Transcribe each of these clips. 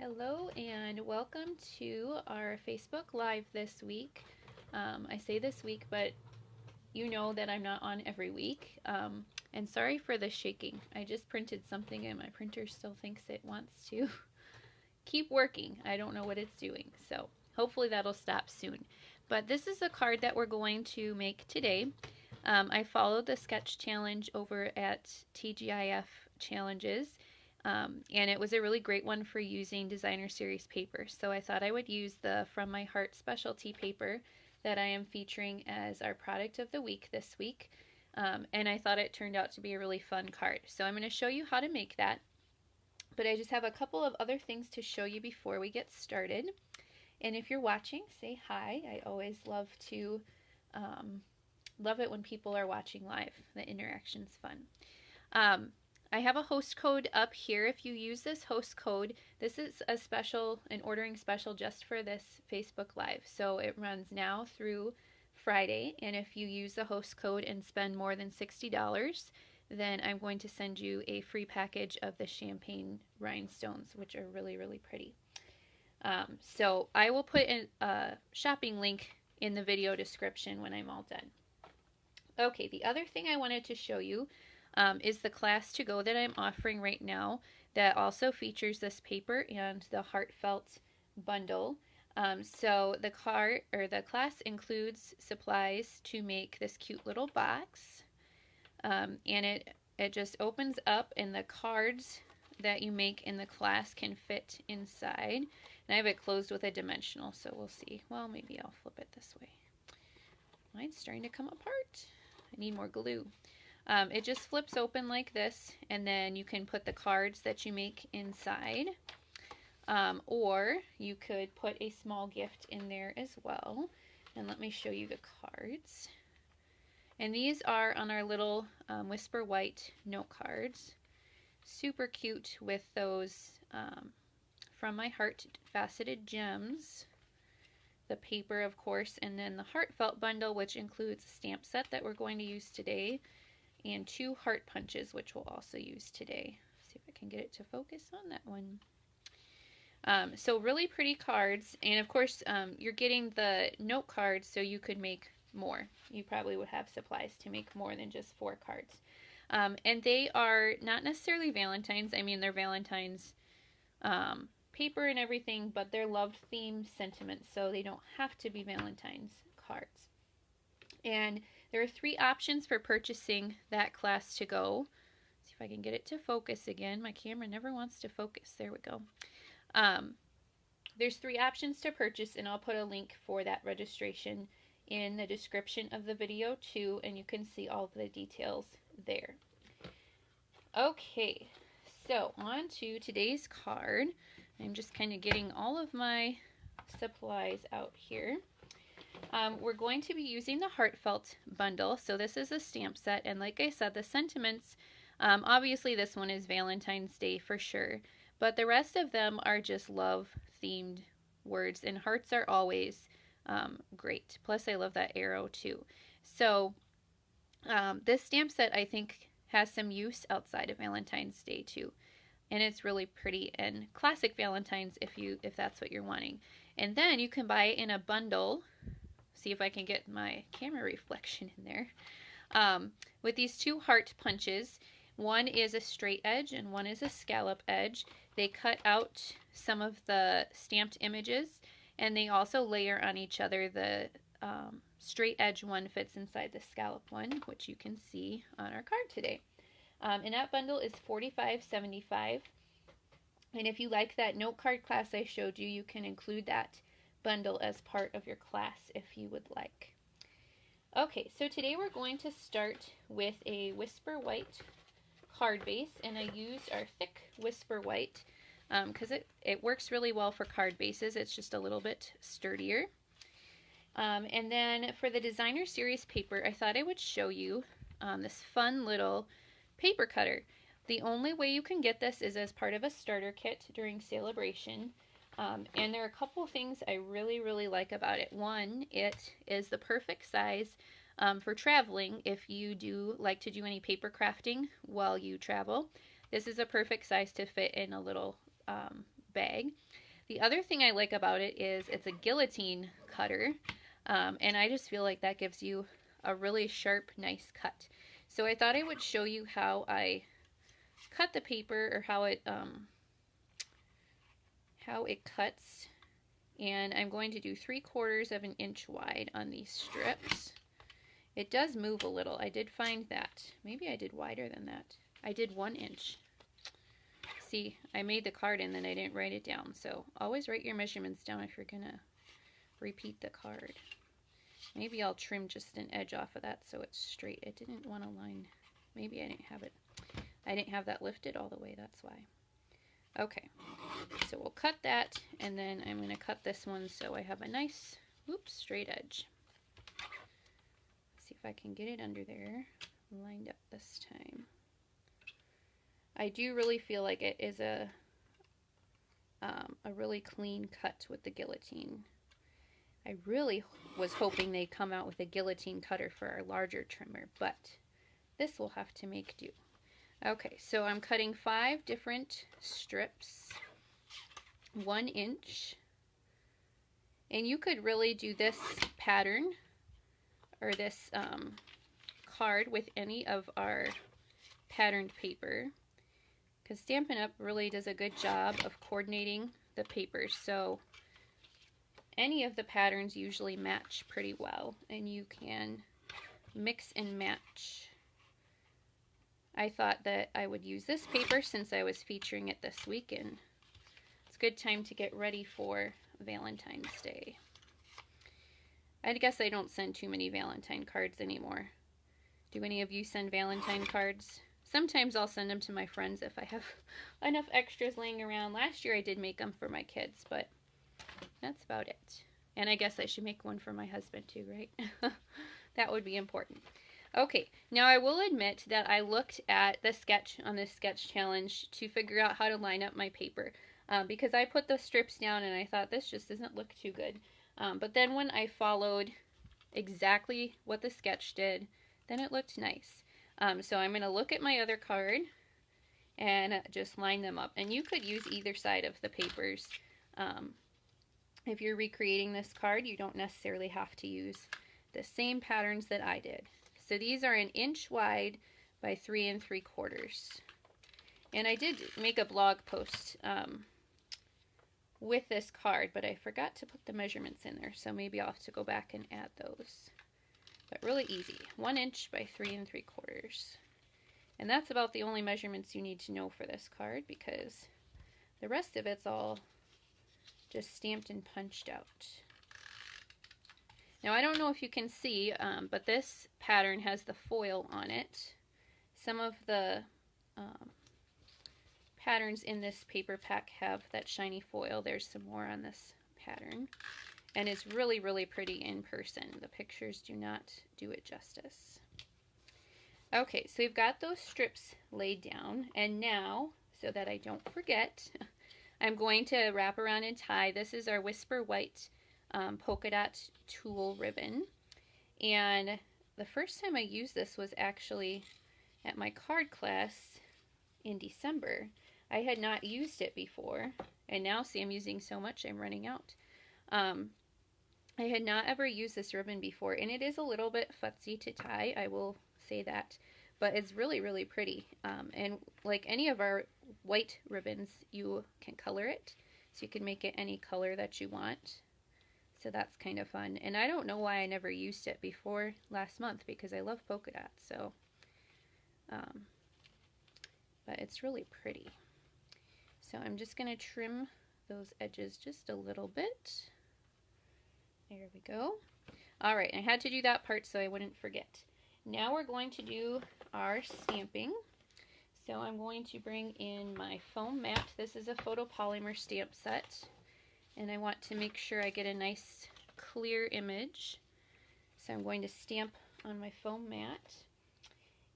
Hello and welcome to our Facebook Live this week. I say this week, but you know that I'm not on every week. And sorry for the shaking. I just printed something and my printer still thinks it wants to keep working. I don't know what it's doing. So hopefully that'll stop soon. But this is a card that we're going to make today. I followed the sketch challenge over at TGIF Challenges. And it was a really great one for using designer series paper. So I thought I would use the From My Heart specialty paper that I am featuring as our product of the week this week. And I thought it turned out to be a really fun card. So I'm going to show you how to make that. But I just have a couple of other things to show you before we get started. And if you're watching, say hi. I always love it when people are watching live. The interaction's fun. I have a host code up here. If you use this host code, this is an ordering special just for this Facebook Live. So it runs now through Friday, and if you use the host code and spend more than $60, then I'm going to send you a free package of the champagne rhinestones, which are really, really pretty. So I will put a shopping link in the video description when I'm all done. Okay, the other thing I wanted to show you is the class to go that I'm offering right now that also features this paper and the heartfelt bundle. So the class includes supplies to make this cute little box, and it just opens up, and the cards that you make in the class can fit inside. And I have it closed with a dimensional, so we'll see. Well, maybe I'll flip it this way. Mine's starting to come apart. I need more glue. It just flips open like this, and then you can put the cards that you make inside, or you could put a small gift in there as well. And let me show you the cards. And these are on our little Whisper White note cards. Super cute with those From My Heart faceted gems. The paper, of course, and then the heartfelt bundle, which includes a stamp set that we're going to use today, and 2 heart punches, which we'll also use today. See if I can get it to focus on that one. So really pretty cards, and of course you're getting the note cards so you could make more. You probably would have supplies to make more than just 4 cards. And they are not necessarily Valentine's. I mean, they're Valentine's paper and everything, but they're love-themed sentiments, so they don't have to be Valentine's cards. And there are 3 options for purchasing that class to go. See if I can get it to focus again. My camera never wants to focus. There we go. There's 3 options to purchase, and I'll put a link for that registration in the description of the video too, and you can see all of the details there. Okay, so on to today's card. I'm just kind of getting all of my supplies out here. We're going to be using the heartfelt bundle. So this is a stamp set, and like I said, the sentiments, obviously this one is Valentine's Day for sure, but the rest of them are just love themed words, and hearts are always great. Plus I love that arrow too. So this stamp set I think has some use outside of Valentine's Day too. And it's really pretty and classic Valentine's if that's what you're wanting. And then you can buy it in a bundle. See if I can get my camera reflection in there. With these 2 heart punches, one is a straight edge and one is a scallop edge. They cut out some of the stamped images, and they also layer on each other. The straight edge one fits inside the scallop one, which you can see on our card today. And that bundle is $45.75. And if you like that note card class I showed you, you can include that bundle as part of your class if you would like. Okay, so today we're going to start with a Whisper White card base, and I used our thick Whisper White because it works really well for card bases. It's just a little bit sturdier. And then for the designer series paper, I thought I would show you this fun little paper cutter. The only way you can get this is as part of a starter kit during celebration. And there are a couple things I really, really like about it. One, it is the perfect size for traveling if you do like to do any paper crafting while you travel. This is a perfect size to fit in a little bag. The other thing I like about it is it's a guillotine cutter, and I just feel like that gives you a really sharp, nice cut. So I thought I would show you how I cut the paper, or how it cuts. And I'm going to do 3/4 of an inch wide on these strips. It does move a little. I did find that. Maybe I did wider than that. I did 1 inch. See, I made the card and then I didn't write it down. So always write your measurements down if you're gonna repeat the card. Maybe I'll trim just an edge off of that so it's straight. It didn't want to line. Maybe I didn't have it. I didn't have that lifted all the way, that's why. Okay, so we'll cut that, and then I'm going to cut this one so I have a nice, straight edge. Let's see if I can get it under there, lined up this time. I do really feel like it is a really clean cut with the guillotine. I really was hoping they'd come out with a guillotine cutter for our larger trimmer, but this will have to make do. Okay, so I'm cutting 5 different strips, 1 inch, and you could really do this pattern or this card with any of our patterned paper, because Stampin' Up! Really does a good job of coordinating the papers, so any of the patterns usually match pretty well, and you can mix and match. I thought that I would use this paper since I was featuring it this week, and it's a good time to get ready for Valentine's Day. I guess I don't send too many Valentine cards anymore. Do any of you send Valentine cards? Sometimes I'll send them to my friends if I have enough extras laying around. Last year I did make them for my kids, but that's about it. And I guess I should make one for my husband too, right? That would be important. Okay, now I will admit that I looked at the sketch on this sketch challenge to figure out how to line up my paper, because I put the strips down and I thought this just doesn't look too good. But then when I followed exactly what the sketch did, then it looked nice. So I'm going to look at my other card and just line them up. And you could use either side of the papers. If you're recreating this card, you don't necessarily have to use the same patterns that I did. So these are 1 inch wide by 3 3/4. And I did make a blog post with this card, but I forgot to put the measurements in there, so maybe I'll have to go back and add those. But really easy, 1 inch by 3 3/4. And that's about the only measurements you need to know for this card, because the rest of it's all just stamped and punched out. Now I don't know if you can see, but this pattern has the foil on it. Some of the patterns in this paper pack have that shiny foil. There's some more on this pattern. And it's really, really pretty in person. The pictures do not do it justice. Okay, so we've got those strips laid down. And now, so that I don't forget, I'm going to wrap around and tie. This is our Whisper White polka dot tulle ribbon, and the first time I used this was actually at my card class in December. I had not used it before, and now see I'm using so much I'm running out. I had not ever used this ribbon before, and it is a little bit futzy to tie, I will say that, but it's really, really pretty. And like any of our white ribbons, you can color it, so you can make it any color that you want. So that's kind of fun. And I don't know why I never used it before last month, because I love polka dots. So, but it's really pretty. So I'm just going to trim those edges just a little bit. There we go. All right, I had to do that part so I wouldn't forget. Now we're going to do our stamping. So I'm going to bring in my foam mat. This is a photopolymer stamp set. And I want to make sure I get a nice clear image. So I'm going to stamp on my foam mat.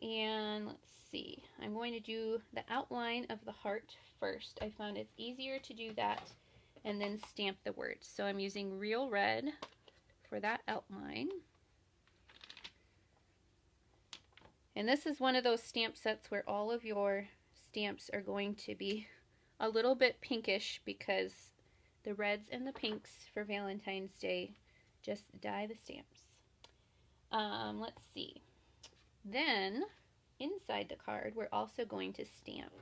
And let's see, I'm going to do the outline of the heart first. I found it's easier to do that and then stamp the words. So I'm using Real Red for that outline. And this is one of those stamp sets where all of your stamps are going to be a little bit pinkish because the reds and the pinks for Valentine's Day just dye the stamps. Let's see. Then, inside the card, we're also going to stamp.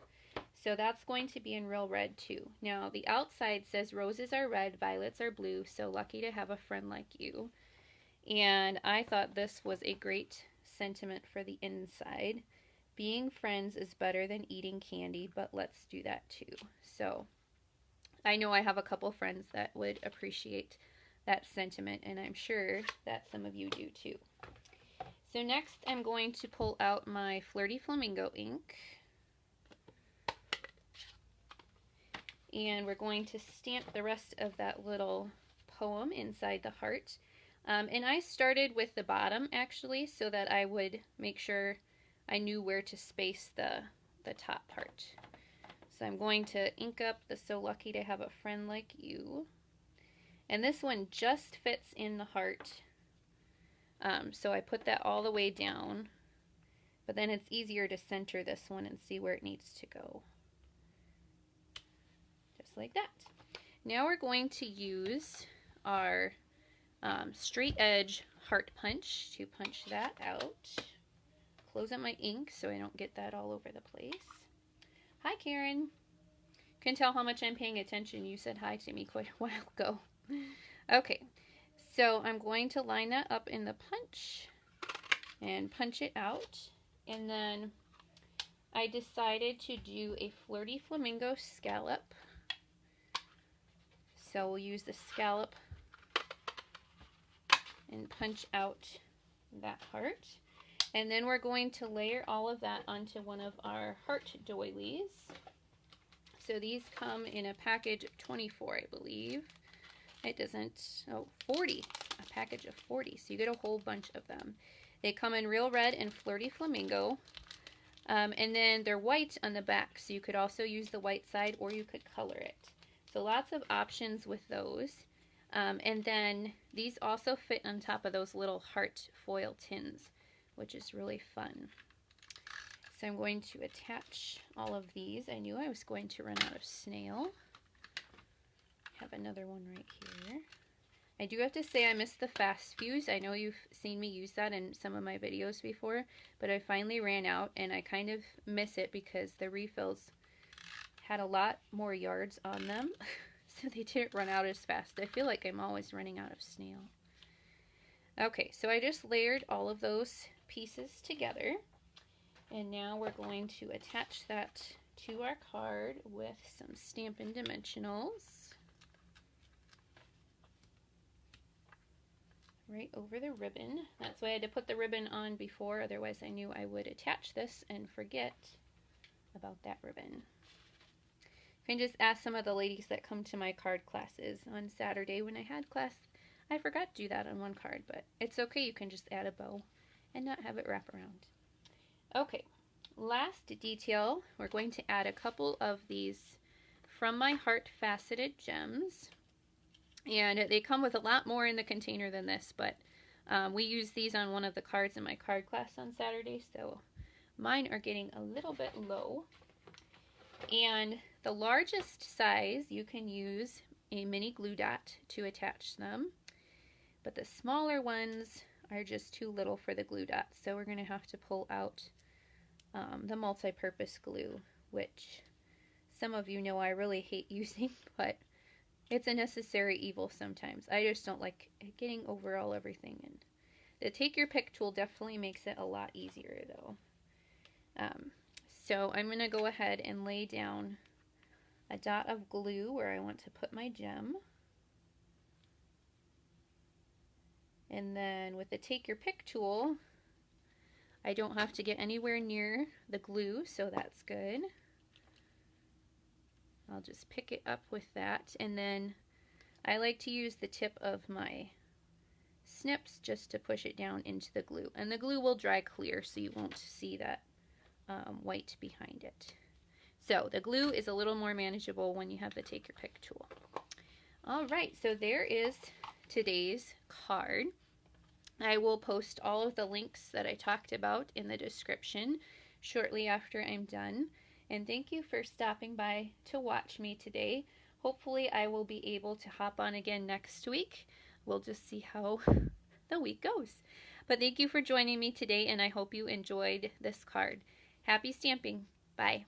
So that's going to be in real red too. Now, the outside says roses are red, violets are blue, so lucky to have a friend like you. And I thought this was a great sentiment for the inside. Being friends is better than eating candy, but let's do that too. So I know I have a couple friends that would appreciate that sentiment, and I'm sure that some of you do too. So next I'm going to pull out my Flirty Flamingo ink. And we're going to stamp the rest of that little poem inside the heart. And I started with the bottom actually so that I would make sure I knew where to space the top part. So I'm going to ink up the So Lucky to Have a Friend Like You. And this one just fits in the heart. So I put that all the way down. But then it's easier to center this one and see where it needs to go. Just like that. Now we're going to use our straight edge heart punch to punch that out. Close up my ink so I don't get that all over the place. Hi, Karen. Can tell how much I'm paying attention. You said hi to me quite a while ago. Okay, so I'm going to line that up in the punch and punch it out. And then I decided to do a Flirty Flamingo scallop. So we'll use the scallop and punch out that heart. And then we're going to layer all of that onto one of our heart doilies. So these come in a package of 24, I believe. It doesn't, 40, a package of 40. So you get a whole bunch of them. They come in Real Red and Flirty Flamingo. And then they're white on the back, so you could also use the white side or you could color it. So lots of options with those. And then these also fit on top of those little heart foil tins, which is really fun. So I'm going to attach all of these. I knew I was going to run out of snail. Have another one right here. I do have to say I missed the fast fuse. I know you've seen me use that in some of my videos before, but I finally ran out and I kind of miss it because the refills had a lot more yards on them, so they didn't run out as fast. I feel like I'm always running out of snail. Okay, so I just layered all of those pieces together, and now we're going to attach that to our card with some Stampin' Dimensionals right over the ribbon. That's why I had to put the ribbon on before, otherwise I knew I would attach this and forget about that ribbon. You can just ask some of the ladies that come to my card classes. On Saturday when I had class, I forgot to do that on one card, but it's okay. You can just add a bow and not have it wrap around. Okay, last detail, we're going to add a couple of these From My Heart faceted gems. And they come with a lot more in the container than this, but we use these on one of the cards in my card class on Saturday, so mine are getting a little bit low. And the largest size, you can use a mini glue dot to attach them, but the smaller ones are just too little for the glue dot, so we're going to have to pull out the multi-purpose glue, which some of you know I really hate using, but it's a necessary evil sometimes. I just don't like getting over everything. And the Take Your Pick tool definitely makes it a lot easier though. So I'm going to go ahead and lay down a dot of glue where I want to put my gem. And then with the Take Your Pick tool, I don't have to get anywhere near the glue, so that's good. I'll just pick it up with that, and then I like to use the tip of my snips just to push it down into the glue. And the glue will dry clear, so you won't see that white behind it. So the glue is a little more manageable when you have the Take Your Pick tool. Alright, so there is today's card. I will post all of the links that I talked about in the description shortly after I'm done. And thank you for stopping by to watch me today. Hopefully I will be able to hop on again next week. We'll just see how the week goes. But thank you for joining me today, and I hope you enjoyed this card. Happy stamping. Bye.